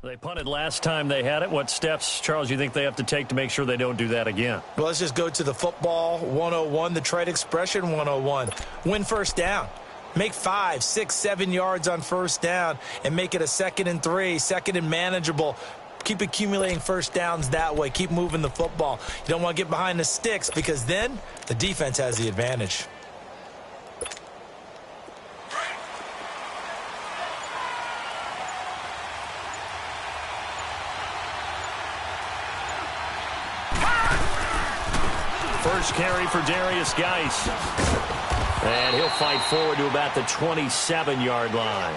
They punted last time they had it. What steps, Charles, you think they have to take to make sure they don't do that again? Well, let's just go to the football 101, the trade expression 101. Win first down. Make 5, 6, 7 yards on first down and make it a 2nd and 3, 2nd and manageable. Keep accumulating first downs that way. Keep moving the football. You don't want to get behind the sticks because then the defense has the advantage. First carry for Darius Geis. And he'll fight forward to about the 27-yard line.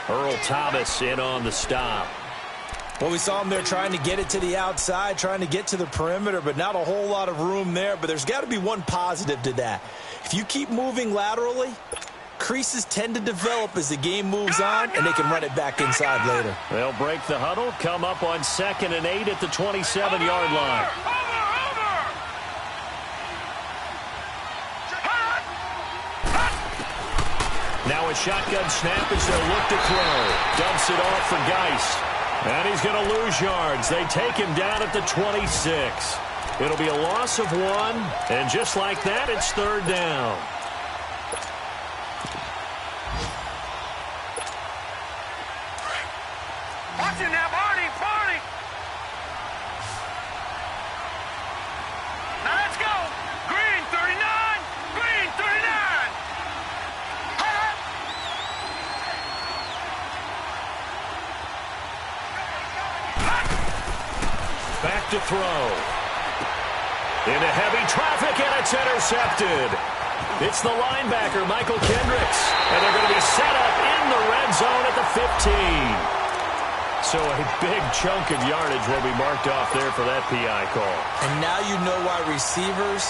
Earl Thomas in on the stop. Well, we saw him there trying to get it to the outside, trying to get to the perimeter, but not a whole lot of room there. But there's got to be one positive to that. If you keep moving laterally, creases tend to develop as the game moves on, and they can run it back inside later. They'll break the huddle, come up on 2nd and 8 at the 27-yard line. Now a shotgun snap as they'll look to throw. Dumps it off for Geis. And he's going to lose yards. They take him down at the 26. It'll be a loss of 1. And just like that, it's 3rd down. Watch it now, Barney. Now let's go. Green 39. Green 39. Back to throw. Into heavy traffic, and it's intercepted. It's the linebacker, Michael Kendricks. And they're going to be set up in the red zone at the 15. So a big chunk of yardage will be marked off there for that PI call. And now you know why receivers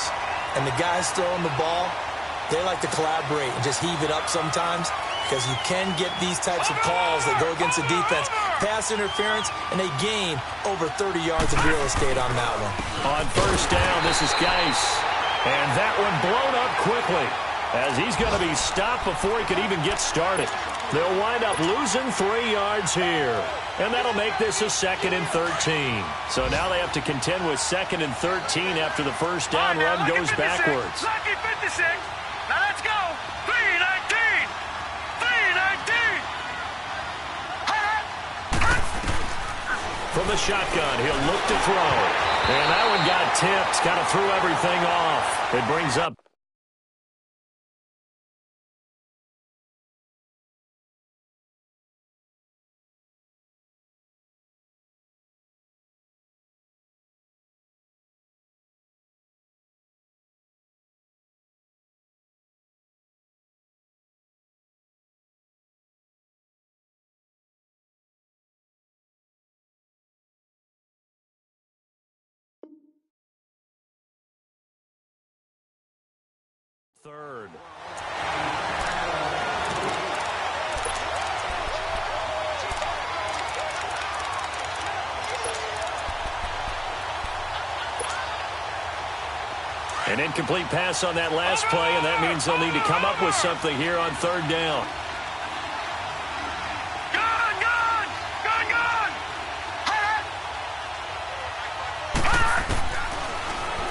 and the guys throwing the ball, they like to collaborate and just heave it up sometimes, because you can get these types of calls that go against the defense. Pass interference, and they gain over 30 yards of real estate on that one. On first down, this is Geis. And that one blown up quickly as he's going to be stopped before he could even get started. They'll wind up losing 3 yards here. And that'll make this a 2nd and 13. So now they have to contend with 2nd and 13 after the first down run goes backwards. Lucky 56. Now let's go. 319. 319. From the shotgun, he'll look to throw. And that one got tipped. Kind of threw everything off. It brings up third. An incomplete pass on that last play, and that means they'll need to come up with something here on 3rd down.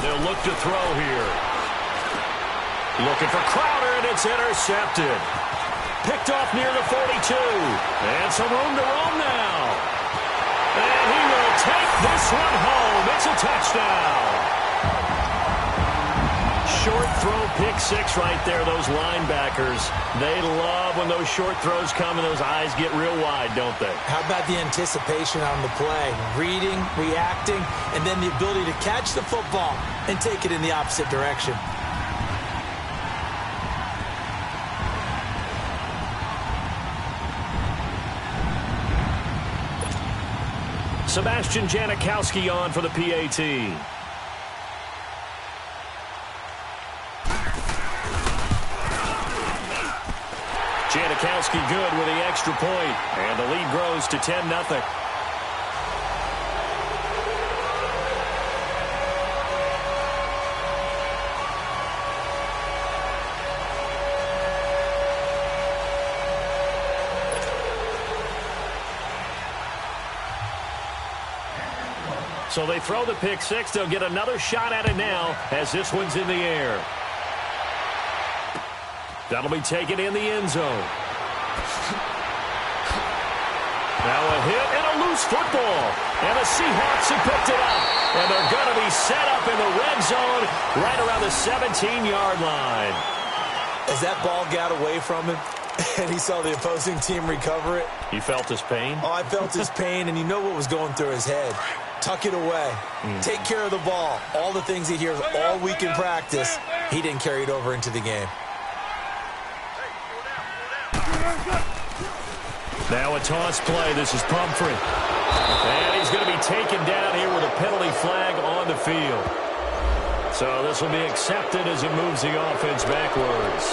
They'll look to throw here. Looking for Crowder, and it's intercepted. Picked off near the 42. And some room to roam now. And he will take this one home. It's a touchdown. Short throw, pick 6 right there. Those linebackers, they love when those short throws come and those eyes get real wide, don't they? How about the anticipation on the play? Reading, reacting, and then the ability to catch the football and take it in the opposite direction. Sebastian Janikowski on for the PAT. Janikowski good with the extra point, and the lead grows to 10-0. So they throw the pick six. They'll get another shot at it now as this one's in the air. That'll be taken in the end zone. Now a hit and a loose football. And the Seahawks have picked it up. And they're going to be set up in the red zone right around the 17-yard line. As that ball got away from him and he saw the opposing team recover it. You felt his pain? Oh, I felt his pain, and you know what was going through his head. Tuck it away. Take care of the ball. All the things he hears all week in practice, he didn't carry it over into the game. Now a toss play. This is Pumphrey. And he's going to be taken down here with a penalty flag on the field. So this will be accepted as it moves the offense backwards.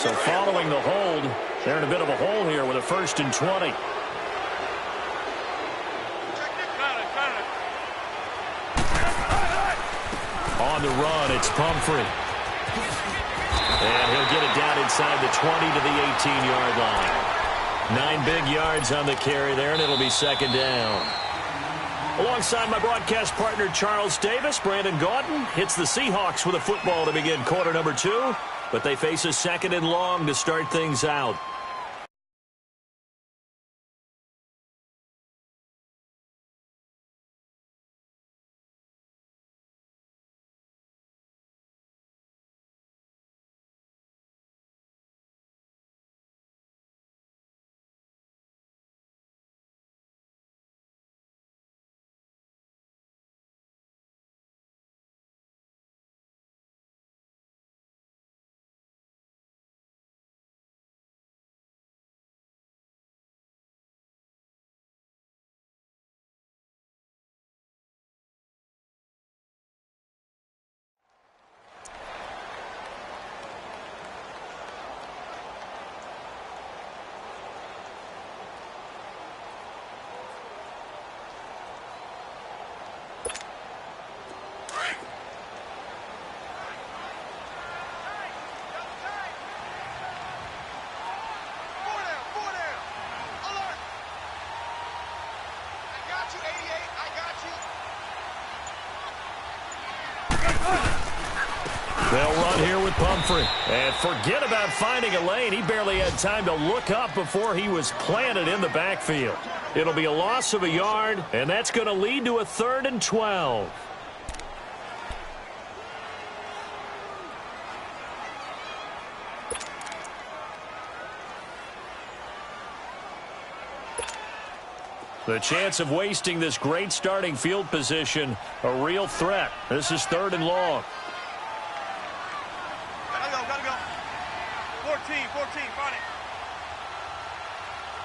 So following the hold, they're in a bit of a hole here with a 1st and 20. On the run, it's Pumphrey. And he'll get it down inside the 20 to the 18-yard line. 9 big yards on the carry there, and it'll be 2nd down. Alongside my broadcast partner, Charles Davis, Brandon Gaudin hits the Seahawks with a football to begin quarter number 2, but they face a 2nd and long to start things out. They'll run here with Pumphrey. And forget about finding a lane. He barely had time to look up before he was planted in the backfield. It'll be a loss of a yard, and that's going to lead to a 3rd and 12. The chance of wasting this great starting field position, a real threat. This is 3rd and long. Gotta go. 14, find it.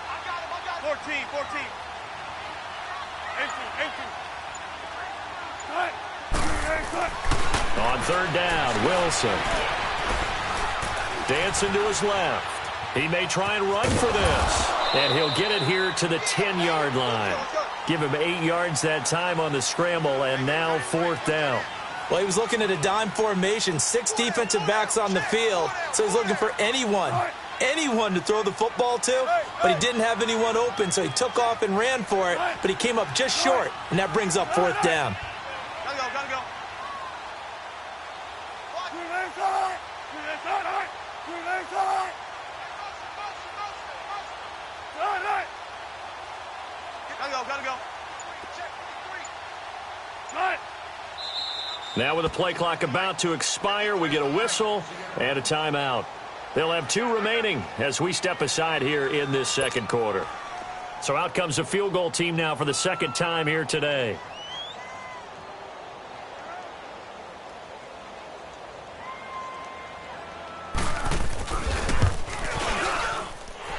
I got him. 14. On 3rd down, Wilson. Dancing to his left. He may try and run for this. And he'll get it here to the 10-yard line. Give him 8 yards that time on the scramble, and now 4th down. Well, he was looking at a dime formation, 6 defensive backs on the field, so he's looking for anyone to throw the football to, but he didn't have anyone open, so he took off and ran for it, but he came up just short, and that brings up 4th down. Gotta go. Gotta go. Now with the play clock about to expire, we get a whistle and a timeout. They'll have 2 remaining as we step aside here in this 2nd quarter. So out comes the field goal team now for the 2nd time here today.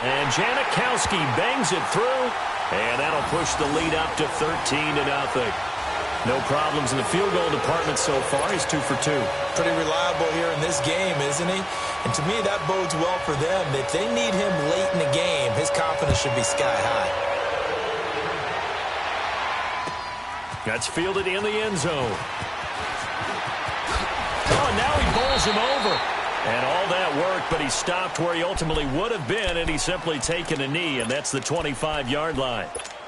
And Janikowski bangs it through, and that'll push the lead up to 13-0. No problems in the field goal department so far. He's 2 for 2. Pretty reliable here in this game, isn't he? And to me, that bodes well for them. If they need him late in the game, his confidence should be sky high. That's fielded in the end zone. Oh, and now he bowls him over. And all that work, but he stopped where he ultimately would have been, and he's simply taken a knee, and that's the 25-yard line.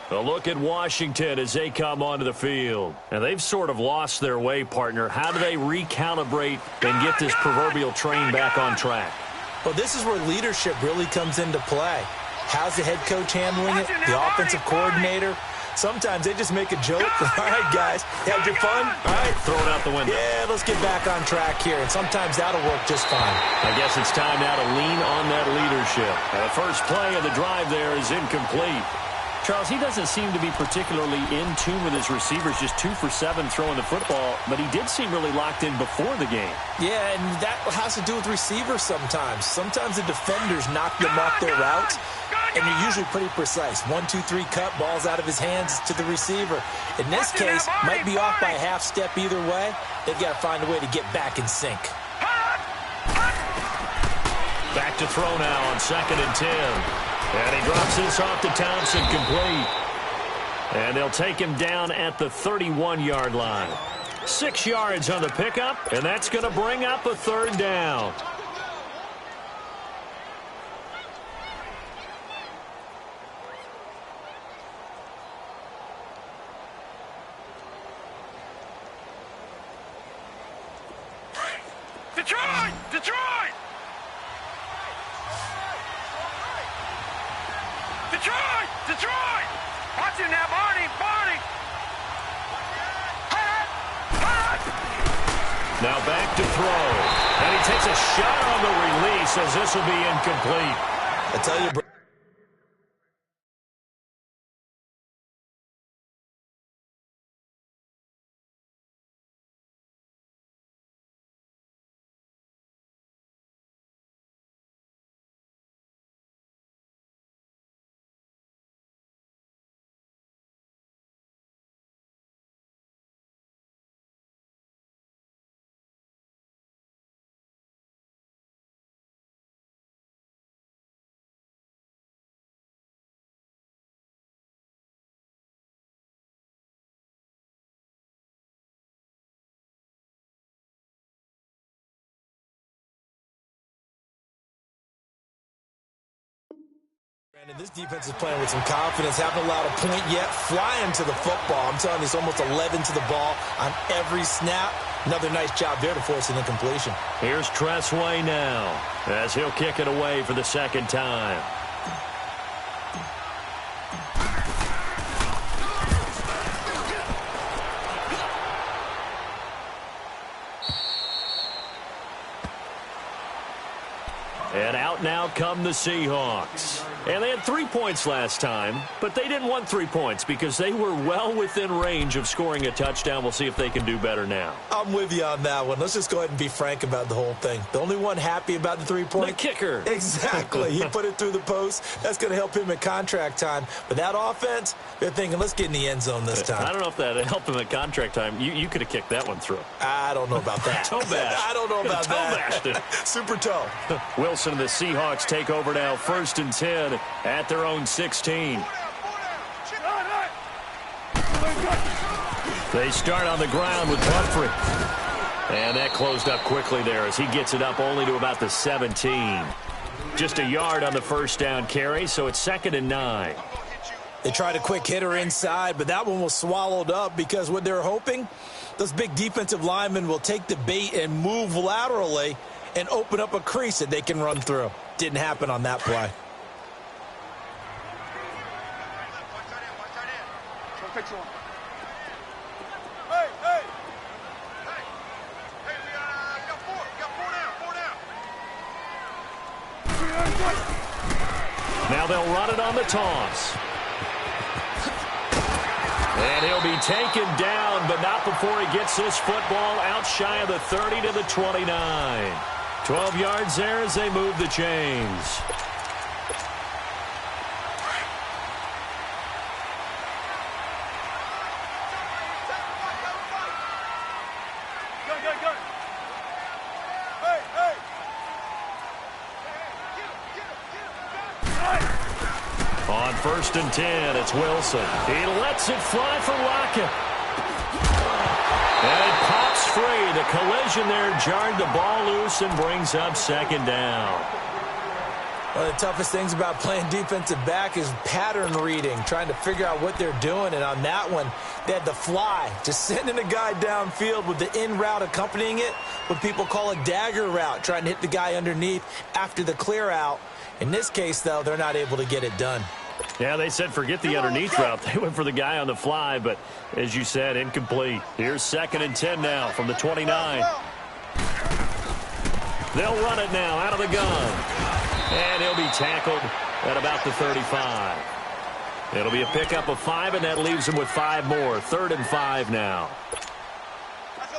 A look at Washington as they come onto the field. And they've sort of lost their way, partner. How do they recalibrate and get this proverbial train back on track? Well, this is where leadership really comes into play. How's the head coach handling it? The offensive coordinator? Sometimes they just make a joke. All right, guys, had your fun? All right. Throw it out the window. Yeah, let's get back on track here. And sometimes that'll work just fine. I guess it's time now to lean on that leadership. And the first play of the drive there is incomplete. Charles, he doesn't seem to be particularly in tune with his receivers, just 2 for 7 throwing the football, but he did seem really locked in before the game. Yeah, and that has to do with receivers sometimes. Sometimes the defenders knock them off their routes, and they're usually pretty precise. 1, 2, 3 cut, balls out of his hands to the receiver. In this case, might be off by a half step either way. They've got to find a way to get back in sync. Back to throw now on 2nd and 10. And he drops this off to Thompson, complete. And they'll take him down at the 31-yard line. 6 yards on the pickup, and that's going to bring up a 3rd down. Detroit! Detroit! Detroit! Detroit! Watch him now, Barney! Barney! Now back to throw. And he takes a shot on the release as this will be incomplete. I tell you, bro. And this defense is playing with some confidence, haven't allowed a point yet, flying to the football. I'm telling you, it's almost 11 to the ball on every snap. Another nice job there to force an incompletion. Here's Tressway now as he'll kick it away for the 2nd time. And out now come the Seahawks. And they had 3 points last time, but they didn't want 3 points because they were well within range of scoring a touchdown. We'll see if they can do better now. I'm with you on that one. Let's just go ahead and be frank about the whole thing. The only one happy about the 3-point? The kicker. Exactly. He put it through the post. That's going to help him at contract time. But that offense, they're thinking, let's get in the end zone this time. I don't know if that helped him at contract time. You could have kicked that one through. I don't know about that. Toe bash. I don't know about toe that. Bashed it. Super toe. Wilson and the Seahawks take over now, 1st and 10 at their own 16. They start on the ground with Humphrey. And that closed up quickly there as he gets it up only to about the 17. Just a yard on the 1st down carry, so it's 2nd and 9. They tried a quick hitter inside, but that one was swallowed up because what they're hoping, those big defensive linemen will take the bait and move laterally and open up a crease that they can run through. Didn't happen on that play. Now they'll run it on the toss. And he'll be taken down, but not before he gets this football out shy of the 30 to the 29. 12 yards there as they move the chains. On 1st and 10, it's Wilson. He lets it fly for Rocket. And it pops free. the collision there jarred the ball loose and brings up second down. One of the toughest things about playing defensive back is pattern reading, trying to figure out what they're doing. And on that one, they had to fly, just sending a guy downfield with the in route accompanying it, what people call a dagger route, trying to hit the guy underneath after the clear out. In this case, though, they're not able to get it done. Yeah, they said forget the underneath route. They went for the guy on the fly, but as you said, incomplete. Here's 2nd and 10 now from the 29. They'll run it now out of the gun. And he'll be tackled at about the 35. It'll be a pickup of 5, and that leaves him with 5 more. 3rd and 5 now.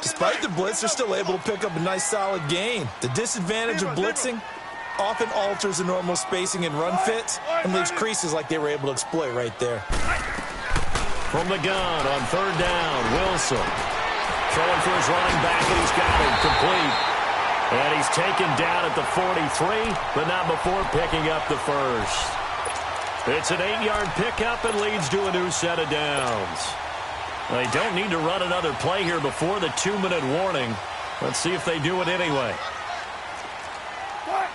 Despite the blitz, they're still able to pick up a nice, solid gain. The disadvantage of blitzing often alters the normal spacing and run fits and leaves creases like they were able to exploit right there. From the gun on 3rd down, Wilson. Throwing for his running back, and he's got it complete. And he's taken down at the 43, but not before picking up the first. It's an 8-yard pickup and leads to a new set of downs. They don't need to run another play here before the 2-minute warning. Let's see if they do it anyway. Hey!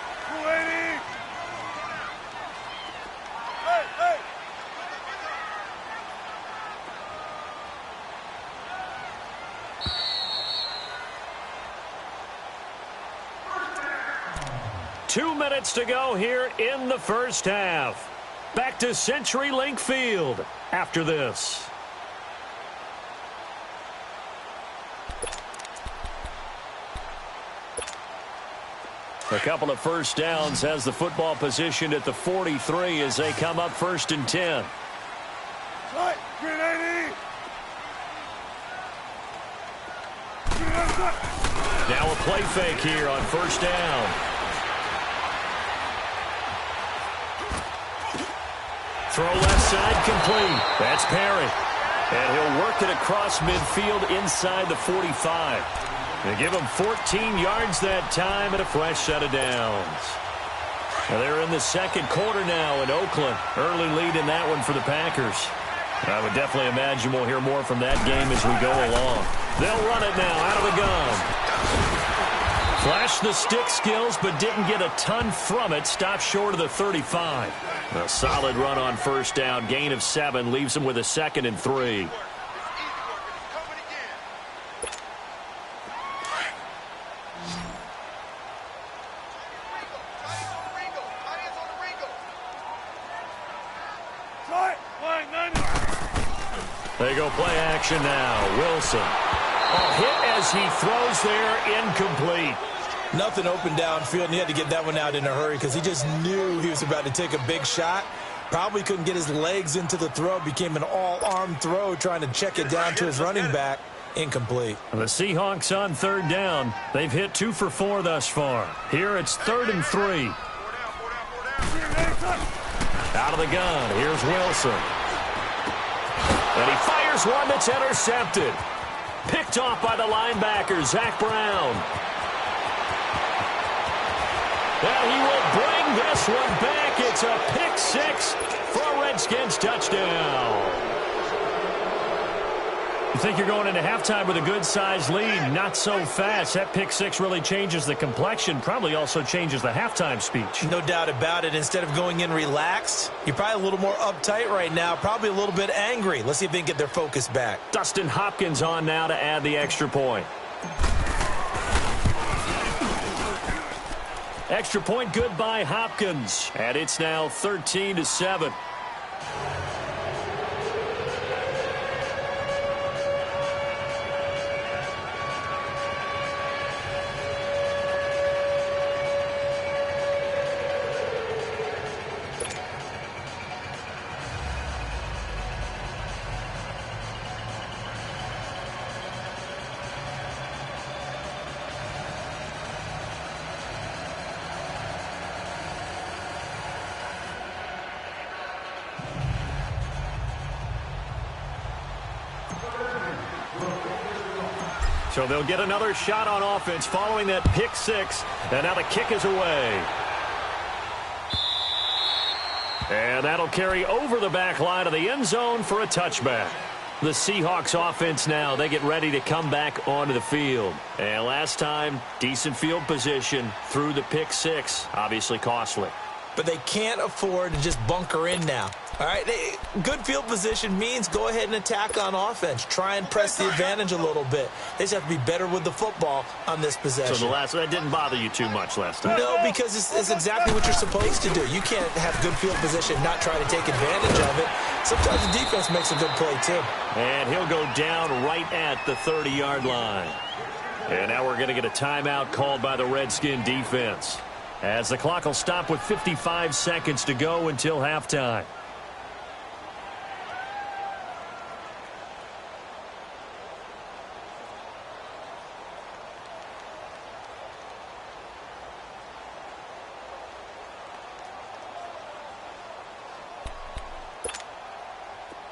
2 minutes to go here in the first half. Back to CenturyLink Field after this. A couple of first downs has the football positioned at the 43 as they come up 1st and 10. Now a play fake here on 1st down. Throw left side complete. That's Perry. And he'll work it across midfield inside the 45. They give him 14 yards that time and a fresh set of downs. Now they're in the 2nd quarter now in Oakland. Early lead in that one for the Packers. I would definitely imagine we'll hear more from that game as we go along. They'll run it now out of the gun. Flashed the stick skills, but didn't get a ton from it. Stopped short of the 35. A solid run on 1st down. Gain of 7 leaves him with a 2nd and 3. They go play action now. Wilson. A hit as he throws there, incomplete. Nothing open downfield, and he had to get that one out in a hurry because he just knew he was about to take a big shot. Probably couldn't get his legs into the throw. Became an all-arm throw trying to check it down to his running back. Incomplete. The Seahawks on 3rd down. They've hit 2 for 4 thus far. Here it's 3rd and 3. Out of the gun. Here's Wilson. And he fires one that's intercepted. Picked off by the linebacker, Zach Brown. And he will bring this one back. It's a pick 6 for a Redskins touchdown. You think you're going into halftime with a good-sized lead. Not so fast. That pick 6 really changes the complexion. Probably also changes the halftime speech. No doubt about it. Instead of going in relaxed, you're probably a little more uptight right now. Probably a little bit angry. Let's see if they can get their focus back. Dustin Hopkins on now to add the extra point. Extra point good by Hopkins. And it's now 13-7. So they'll get another shot on offense following that pick 6. And now the kick is away. And that'll carry over the back line of the end zone for a touchback. The Seahawks offense now, they get ready to come back onto the field. And last time, decent field position through the pick six. Obviously costly. But they can't afford to just bunker in now. All right, good field position means go ahead and attack on offense. Try and press the advantage a little bit. They just have to be better with the football on this possession. So that didn't bother you too much last time? No, because it's exactly what you're supposed to do. You can't have good field position, not try to take advantage of it. Sometimes the defense makes a good play, too. And he'll go down right at the 30-yard line. And now we're going to get a timeout called by the Redskin defense, as the clock will stop with 55 seconds to go until halftime.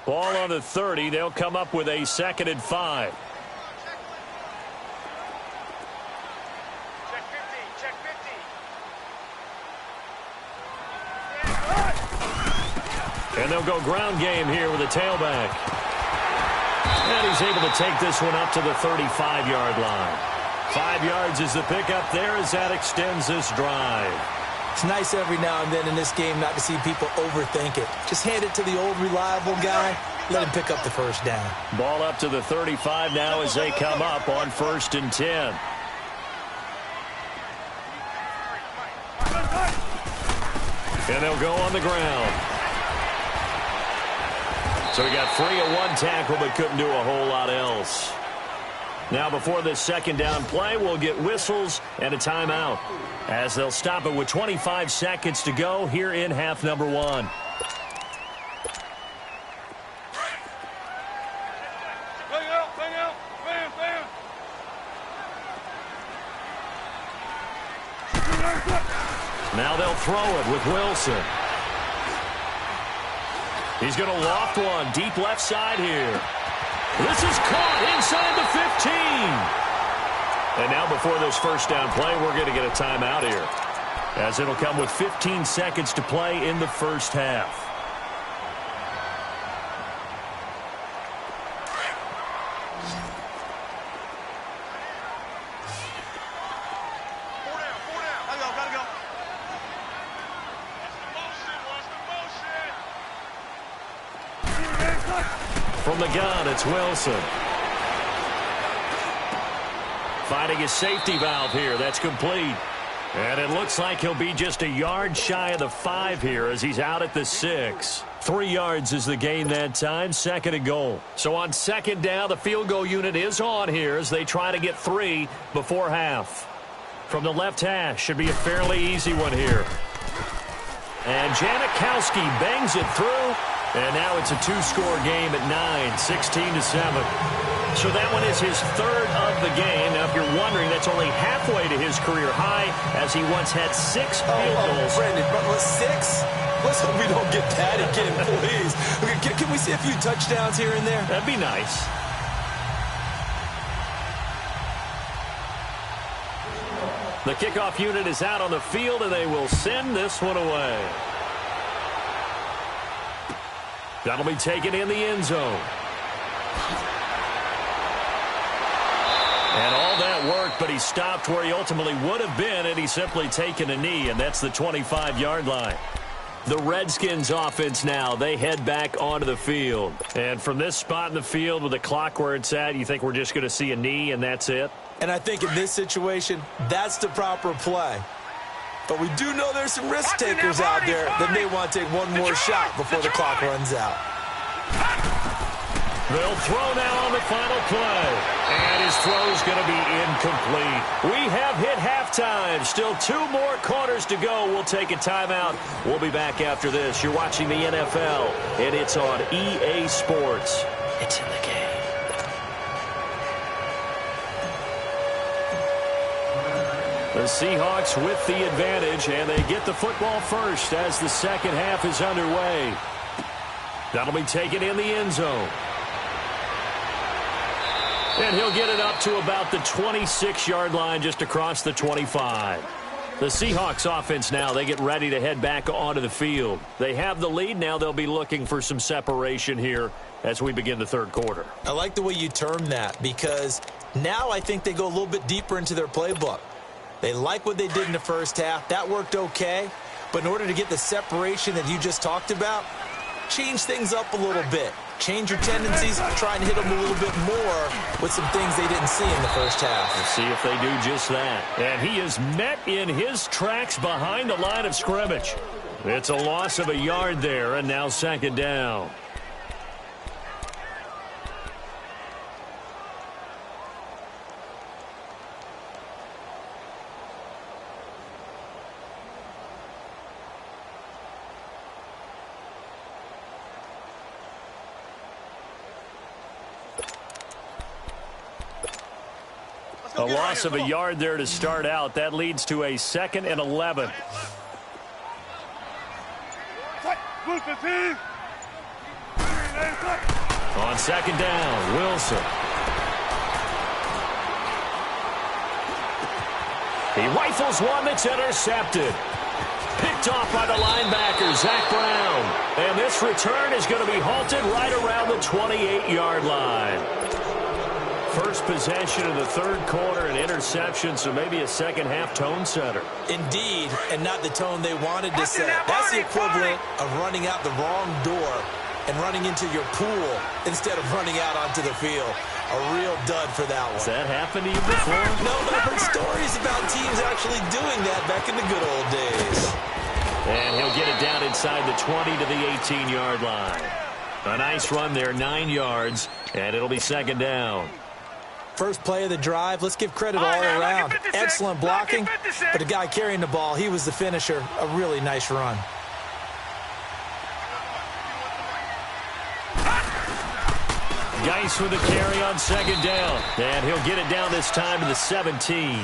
Ball on the 30. They'll come up with a 2nd and 5. Check 50, check 50. And they'll go ground game here with a tailback. And he's able to take this one up to the 35-yard line. 5 yards is the pickup there as that extends this drive. It's nice every now and then in this game not to see people overthink it. Just hand it to the old reliable guy. Let him pick up the first down. Ball up to the 35 now as they come up on 1st and 10. And they'll go on the ground. So he got free of one tackle but couldn't do a whole lot else. Now before this 2nd down play, we'll get whistles and a timeout, as they'll stop it with 25 seconds to go here in half number 1. Bang out, bam, bam. Now they'll throw it with Wilson. He's going to loft one deep left side here. This is caught inside the 15. And now before this 1st down play, we're going to get a timeout here, as it'll come with 15 seconds to play in the 1st half. Gotta go. From the gun, it's Wilson. Finding his safety valve here. That's complete. And it looks like he'll be just a yard shy of the 5 here as he's out at the 6. 3 yards is the gain that time, 2nd and goal. So on 2nd down, the field goal unit is on here as they try to get 3 before half. From the left hash, should be a fairly easy one here. And Janikowski bangs it through. And now it's a 2-score game at 9, 16-7. So that one is his 3rd of the game. Now, if you're wondering, that's only halfway to his career high, as he once had 6 field goals. Brandon, but with 6? Let's hope we don't get that again, please. Okay, can we see a few touchdowns here and there? That'd be nice. The kickoff unit is out on the field, and they will send this one away. That'll be taken in the end zone. And all that work, but he stopped where he ultimately would have been, and he's simply taken a knee, and that's the 25-yard line. The Redskins offense now, they head back onto the field. And from this spot in the field with the clock where it's at, you think we're just going to see a knee and that's it? And I think in this situation, that's the proper play. But we do know there's some risk takers out there that may want to take one more shot before the clock runs out. They'll throw now on the final play. And his throw's going to be incomplete. We have hit halftime. Still 2 more quarters to go. We'll take a timeout. We'll be back after this. You're watching the NFL, and it's on EA Sports. It's in the game. The Seahawks with the advantage, and they get the football first as the 2nd half is underway. That'll be taken in the end zone. And he'll get it up to about the 26-yard line, just across the 25. The Seahawks offense now, they get ready to head back onto the field. They have the lead. Now they'll be looking for some separation here as we begin the third quarter. I like the way you term that because now I think they go a little bit deeper into their playbook. They like what they did in the first half. That worked okay. But in order to get the separation that you just talked about, change things up a little bit. Change your tendencies, try and hit them a little bit more with some things they didn't see in the first half. Let's see if they do just that. And he is met in his tracks behind the line of scrimmage. It's a loss of a yard there, and now second down. A loss of a yard there to start out. That leads to a 2nd and 11. On second down, Wilson. He rifles one that's intercepted. Picked off by the linebacker, Zach Brown. And this return is going to be halted right around the 28-yard line. First possession of the third quarter, an interception, so maybe a second-half tone setter. Indeed, and not the tone they wanted to set. That's the equivalent of running out the wrong door and running into your pool instead of running out onto the field. A real dud for that one. Has that happened to you before? No, but I've heard stories about teams actually doing that back in the good old days. And he'll get it down inside the 20 to the 18-yard line. A nice run there, 9 yards, and it'll be second down. First play of the drive, let's give credit all around. Excellent blocking, but the guy carrying the ball, he was the finisher. A really nice run. Geis with a carry on second down. And he'll get it down this time to the 17.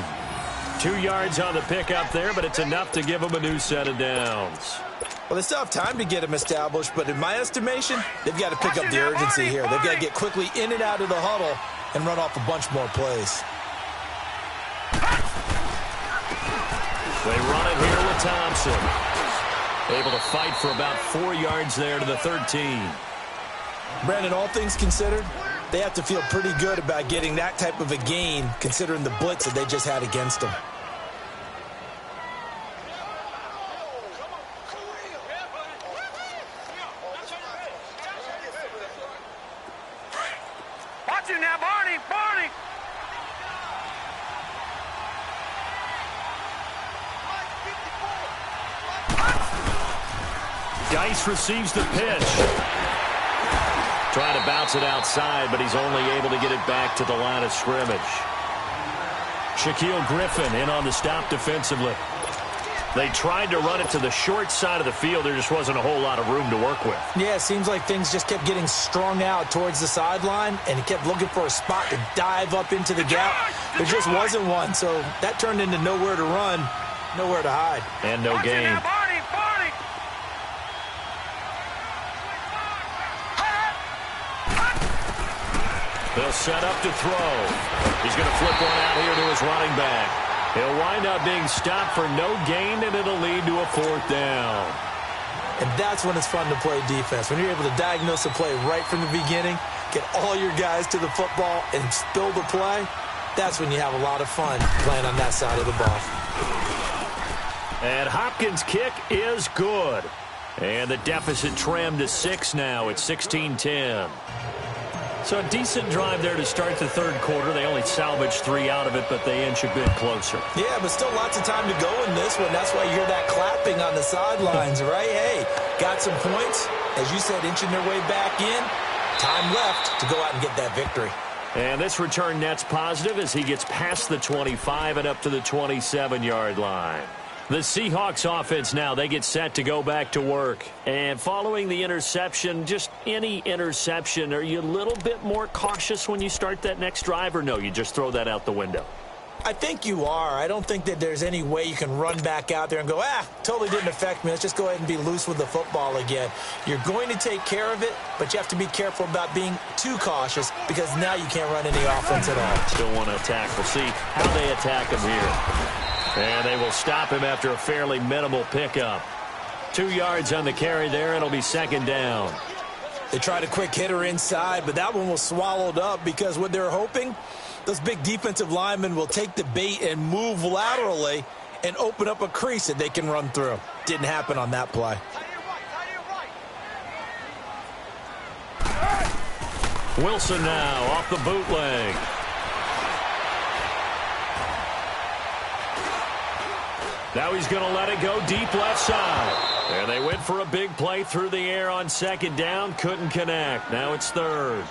2 yards on the pickup there, but it's enough to give him a new set of downs. Well, they still have time to get him established, but in my estimation, they've got to pick up the urgency here. They've got to get quickly in and out of the huddle and run off a bunch more plays. They run it here with Thompson. Able to fight for about 4 yards there to the 13. Brandon, all things considered, they have to feel pretty good about getting that type of a gain considering the blitz that they just had against them. Watch it now, Barney! Barney! Geis receives the pitch. Trying to bounce it outside, but he's only able to get it back to the line of scrimmage. Shaquille Griffin in on the stop defensively. They tried to run it to the short side of the field. There just wasn't a whole lot of room to work with. Yeah, it seems like things just kept getting strung out towards the sideline, and he kept looking for a spot to dive up into the gap. There just wasn't one, so that turned into nowhere to run, nowhere to hide. And no gain. They'll set up to throw. He's going to flip one out here to his running back. He'll wind up being stopped for no gain, and it'll lead to a 4th down. And that's when it's fun to play defense. When you're able to diagnose a play right from the beginning, get all your guys to the football, and spill the play, that's when you have a lot of fun playing on that side of the ball. And Hopkins' kick is good. And the deficit trimmed to 6 now. It's 16-10. So a decent drive there to start the third quarter. They only salvaged 3 out of it, but they inch a bit closer. Yeah, but still lots of time to go in this one. That's why you hear that clapping on the sidelines, right? Hey, got some points. As you said, inching their way back in. Time left to go out and get that victory. And this return net's positive as he gets past the 25 and up to the 27-yard line. The Seahawks offense now, they get set to go back to work. And following the interception, just any interception, are you a little bit more cautious when you start that next drive, or no, you just throw that out the window? I think you are. I don't think that there's any way you can run back out there and go, totally didn't affect me. Let's just go ahead and be loose with the football again. You're going to take care of it, but you have to be careful about being too cautious because now you can't run any offense at all. Still want to attack. We'll see how they attack them here. And they will stop him after a fairly minimal pickup. 2 yards on the carry there. It'll be second down. They tried a quick hitter inside, but that one was swallowed up because what they're hoping, those big defensive linemen will take the bait and move laterally and open up a crease that they can run through. Didn't happen on that play. Wilson now off the bootleg. Now he's going to let it go deep left side. And they went for a big play through the air on second down. Couldn't connect. Now it's third.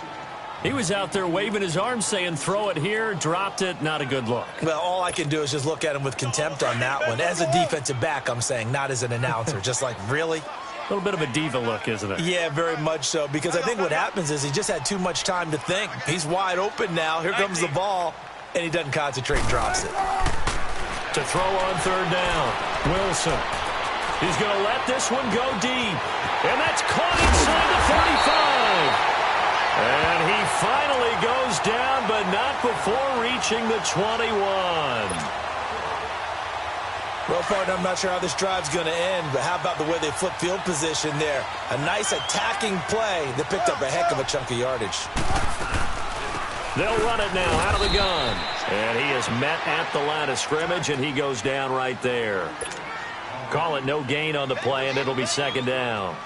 He was out there waving his arms saying throw it here. Dropped it. Not a good look. Well, all I can do is just look at him with contempt on that one. As a defensive back, I'm saying, not as an announcer. Just like, really? A little bit of a diva look, isn't it? Yeah, very much so. Because I think what happens is he just had too much time to think. He's wide open now. Here comes the ball. And he doesn't concentrate and drops it. To throw on third down. Wilson. He's going to let this one go deep. And that's caught inside the 35. And he finally goes down, but not before reaching the 21. Well, partner, I'm not sure how this drive's going to end, but how about the way they flip field position there? A nice attacking play that picked up a heck of a chunk of yardage. They'll run it now out of the gun. And he is met at the line of scrimmage, and he goes down right there. Call it no gain on the play, and it'll be second down.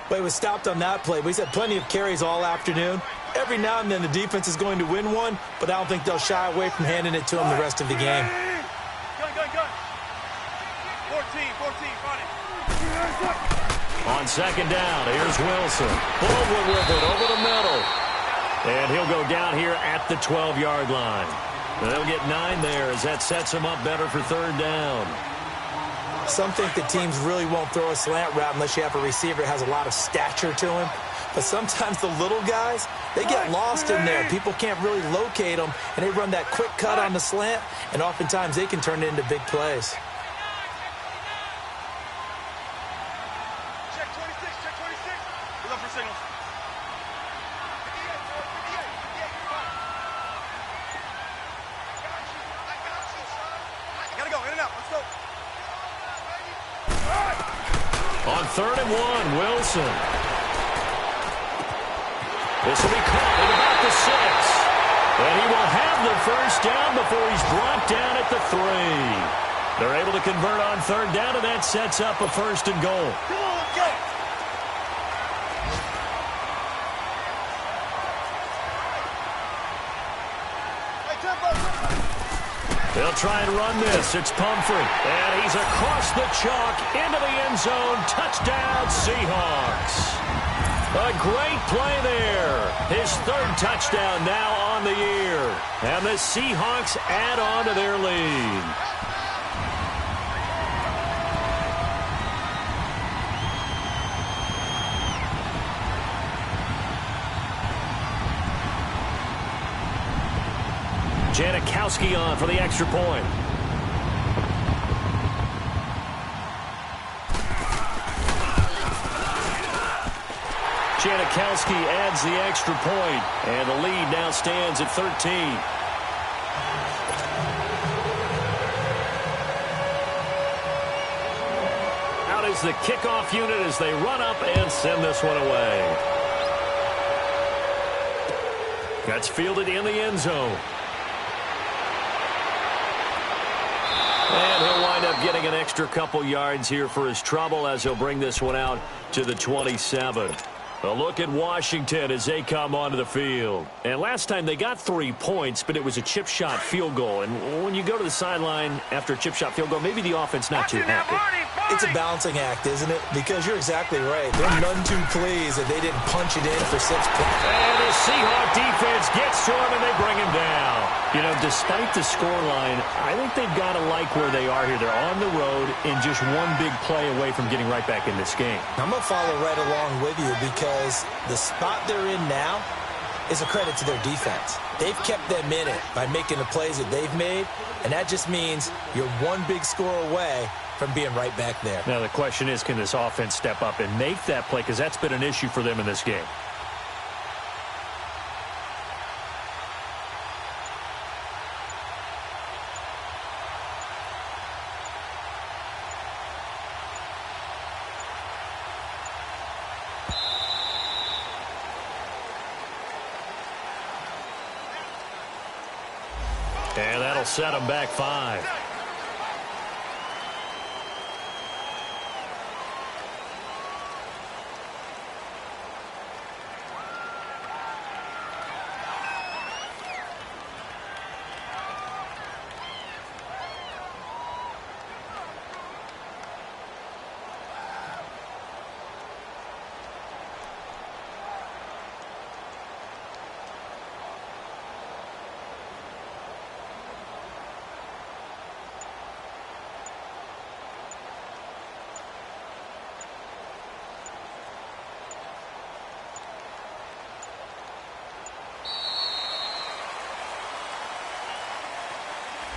Well, he was stopped on that play, but he's had plenty of carries all afternoon. Every now and then the defense is going to win one, but I don't think they'll shy away from handing it to him the rest of the game. Gun. 14, run it. On second down, here's Wilson. Forward with it over the middle. And he'll go down here at the 12-yard line. They'll get 9 there as that sets him up better for third down. Some think that teams really won't throw a slant route unless you have a receiver that has a lot of stature to him. But sometimes the little guys, they get lost in there. People can't really locate them, and they run that quick cut on the slant, and oftentimes they can turn it into big plays. Check 26. We're up for signals. Gotta go, in and out, let's go. On 3rd and 1, Wilson. This will be caught at about the 6. And he will have the first down before he's brought down at the 3. They're able to convert on third down, and that sets up a 1st and goal. Come on, let's go. Hey, tempo. They'll try and run this. It's Pumphrey. And he's across the chalk into the end zone. Touchdown, Seahawks. A great play there. His 3rd touchdown now on the year. And the Seahawks add on to their lead. Janikowski on for the extra point. Janikowski adds the extra point, and the lead now stands at 13. Out is the kickoff unit as they run up and send this one away. That's fielded in the end zone. And he'll wind up getting an extra couple yards here for his trouble as he'll bring this one out to the 27. A look at Washington as they come onto the field. And last time they got 3 points, but it was a chip shot field goal. And when you go to the sideline after a chip shot field goal, maybe the offense not too happy. It's a balancing act, isn't it? Because you're exactly right. They're none too pleased that they didn't punch it in for 6 points. And the Seahawk defense gets to him, and they bring him down. You know, despite the scoreline, I think they've got to like where they are here. They're on the road and just one big play away from getting right back in this game. I'm going to follow right along with you because the spot they're in now is a credit to their defense. They've kept them in it by making the plays that they've made, and that just means you're one big score away from being right back there. Now, the question is, can this offense step up and make that play? Because that's been an issue for them in this game. That'll set them back 5.